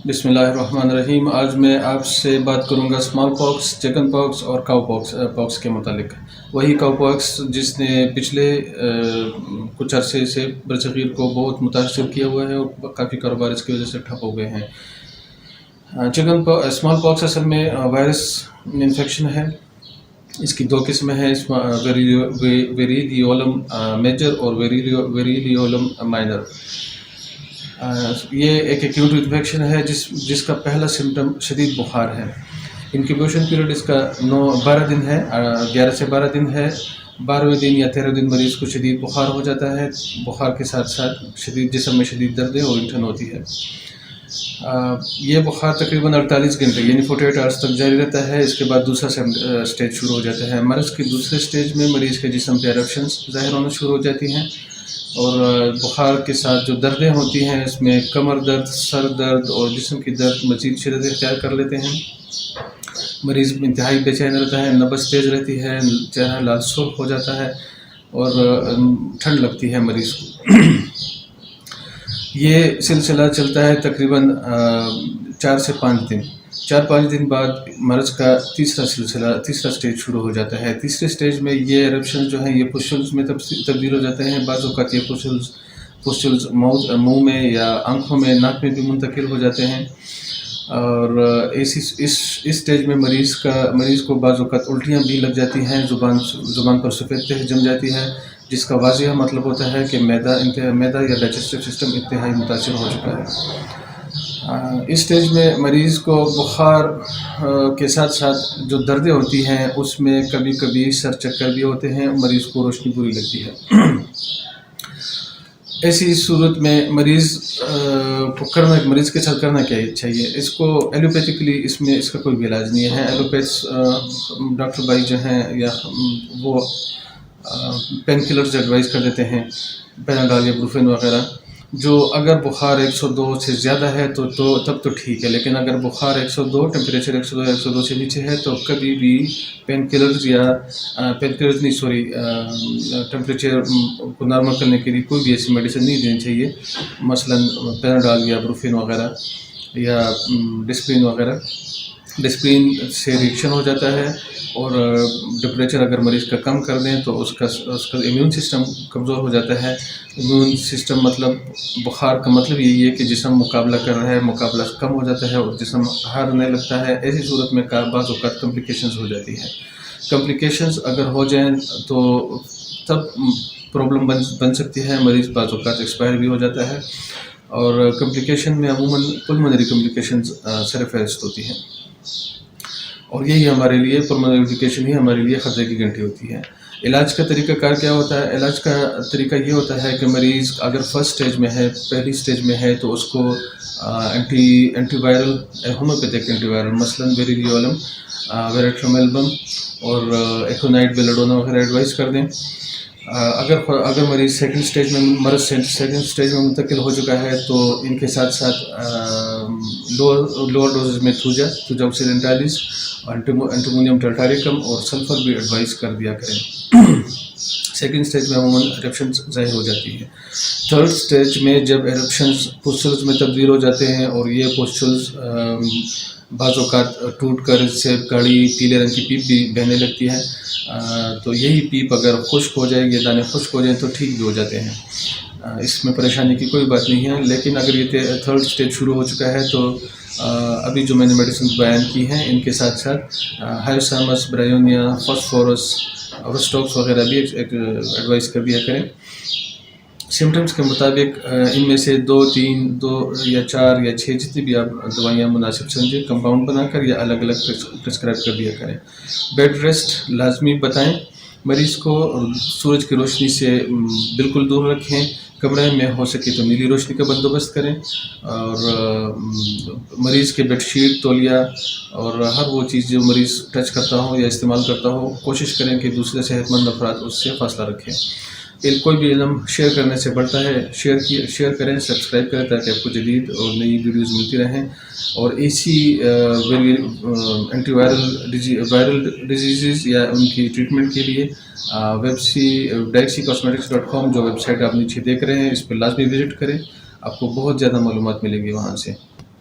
بسم اللہ الرحمن الرحیم۔ آج میں آپ سے بات کروں گا اسمال پاکس، چکن پاکس اور کاؤ پاکس کے متعلق۔ وہی کاؤ پاکس جس نے پچھلے کچھ عرصے سے برصغیر کو بہت متاثر کیا ہوا ہے اور کافی کاروبار اس کی وجہ سے ٹھپ ہو گئے ہیں۔ اسمال پاکس اصل میں وائرس انفیکشن ہے۔ اس کی دو قسمیں ہیں، ویریلیولم میجر اور ویریلیولم مائنر۔ یہ ایک ایکیوٹ انفیکشن ہے جس کا پہلا سمٹم شدید بخار ہے۔ انکیوبیشن پیریڈ اس کا 12 دن ہے، 11 سے 12 دن ہے۔ 12ویں دن یا 13ویں دن مریض کو شدید بخار ہو جاتا ہے۔ بخار کے ساتھ ساتھ جسم میں شدید درد اور الجھن ہوتی ہے۔ یہ بخار تقریباً 48 گھنٹے یعنی 48 آورس تک جاری رہتا ہے۔ اس کے بعد دوسرا سٹیج شروع ہو جاتا ہے۔ مرض کے دوسرے سٹیج میں مریض کے جسم پہ ایرپشنز ظاہر ہونا شروع ہو جاتی ہیں، اور بخار کے ساتھ جو دردیں ہوتی ہیں اس میں کمر درد، سر درد اور جسم کی درد مزید شدت اختیار کر لیتے ہیں۔ مریض انتہائی بے چین رہتا ہے، نبض تیز رہتی ہے، چہرہ لال سرخ ہو جاتا ہے اور ٹھنڈ لگتی ہے مریض کو۔ یہ سلسلہ چلتا ہے تقریباً 4 سے 5 دن۔ 4-5 دن بعد مرض کا تیسرا سٹیج شروع ہو جاتا ہے۔ تیسرے سٹیج میں یہ ایرپشن جو ہیں یہ پسٹولز میں تبدیل ہو جاتے ہیں۔ بعض اوقات یہ پسٹولز منہ میں یا آنکھوں میں، ناک میں بھی منتقل ہو جاتے ہیں، اور اس سٹیج میں مریض کو بعض اوقات الٹیاں بھی لگ جاتی ہیں، زبان پر سفید تہ جم جاتی ہے، جس کا واضح مطلب ہوتا ہے کہ معدہ یا ڈائجسٹو سسٹم انتہائی متاثر ہو چکا ہے۔ اس سٹیج میں مریض کو بخار کے ساتھ ساتھ جو دردیں ہوتی ہیں اس میں کبھی کبھی سر چکر بھی ہوتے ہیں، مریض کو روشنی بری لگتی ہے۔ ایسی صورت میں مریض کے ساتھ کرنا کیا چاہیے؟ اس کو ایلوپیتھکلی اس کا کوئی بھی علاج نہیں ہے۔ ایلوپیتھس ڈاکٹر بھائی جو ہیں یا وہ پین کلرز ایڈوائز کر دیتے ہیں، پیناڈول یا بروفین وغیرہ، جو اگر بخار 102 سے زیادہ ہے تب تو ٹھیک ہے، لیکن اگر بخار 102 ٹمپریچر 102 سے نیچے ہے تو کبھی بھی ٹمپریچر کو نارمل کرنے کے لیے کوئی بھی ایسی میڈیسن نہیں دینی چاہیے، مثلاً پیناڈول یا بروفین وغیرہ یا ڈسپرین وغیرہ۔ ڈسپرین سے ریئیکشن ہو جاتا ہے، اور ٹمپریچر اگر مریض کا کم کر دیں تو اس کا امیون سسٹم کمزور ہو جاتا ہے۔ امیون سسٹم مطلب بخار کا مطلب یہی ہے کہ جسم مقابلہ کر رہا ہے، مقابلہ کم ہو جاتا ہے اور جسم ہارنے لگتا ہے۔ ایسی صورت میں بعض اوقات کمپلیکیشنز ہو جاتی ہیں۔ کمپلیکیشنز اگر ہو جائیں تو تب پرابلم بن سکتی ہے، مریض بعض اوقات ایکسپائر بھی ہو جاتا ہے، اور کمپلیکیشن میں عموماً پلمونری کمپلیکیشنز سر فہرست ہوتی ہیں، اور یہی ہمارے لیے پلمونری کمپلیکیشن ہی ہمارے لیے خطرے کی گھنٹی ہوتی ہے۔ علاج کا طریقہ کار کیا ہوتا ہے؟ علاج کا طریقہ یہ ہوتا ہے کہ مریض اگر فرسٹ سٹیج میں ہے، پہلی سٹیج میں ہے، تو اس کو anti viral, homeopathic anti viral, مثلاً ویریلیولم، ویریٹرومیلبم اور ایکونائٹ بیلاڈونا وغیرہ ایڈوائز کر دیں۔ اگر مریض سیکنڈ سٹیج میں منتقل ہو چکا ہے تو ان کے ساتھ ساتھ لوور ڈوزز میں تھوجا اوکسیڈنٹالس، انٹیمونیم ٹرٹاریکم اور سلفر بھی ایڈوائز کر دیا کریں۔ سیکنڈ سٹیج میں عموماً ایرپشنز ظاہر ہو جاتی ہے۔ تھرڈ سٹیج میں جب ایرپشنز پسٹلز میں تبدیل ہو جاتے ہیں اور یہ پسٹلز بعض اوقات ٹوٹ کر اس سے گاڑھی پیلے رنگ کی پیپ بھی بہنے لگتی ہے، تو یہی پیپ اگر خشک ہو جائے، یہ دانے خشک ہو جائیں تو ٹھیک بھی ہو جاتے ہیں۔ اس میں پریشانی کی کوئی بات نہیں ہے، لیکن اگر یہ تھرڈ سٹیج شروع ہو چکا ہے تو ابھی جو میں نے میڈیسن بیان کی ہیں ان کے ساتھ ساتھ ہائیوسامس، برایونیا، فاسفورس، روسٹوکس وغیرہ بھی ایڈوائز کر دیا کریں۔ سمٹمز کے مطابق ان میں سے 2 یا 4 یا 6 جتنی بھی آپ دوائیاں مناسب سمجھیں کمپاؤنڈ بنا کر یا الگ الگ پرسکرائب کر دیا کریں۔ بیڈ ریسٹ لازمی بتائیں مریض کو، سورج کی روشنی سے بالکل دور رکھیں، کمرے میں ہو سکے تو نیلی روشنی کا بندوبست کریں، اور مریض کے بیڈ شیٹ، تولیہ اور ہر وہ چیز جو مریض ٹچ کرتا ہو یا استعمال کرتا ہو، کوشش کریں کہ دوسرے صحت مند افراد اس سے فاصلہ رکھیں۔ کوئی بھی علم شیئر کرنے سے بڑھتا ہے، شیئر کریں، سبسکرائب کریں تاکہ آپ کو جدید اور نئی ویڈیوز ملتی رہیں، اور ایسی اینٹی وائرل ڈیزیزز یا ان کی ٹریٹمنٹ کے لیے DaxiCosmetics.com جو ویب سائٹ آپ نیچے دیکھ رہے ہیں اس پہ لازمی وزٹ کریں، آپ کو بہت زیادہ معلومات ملیں گی وہاں سے۔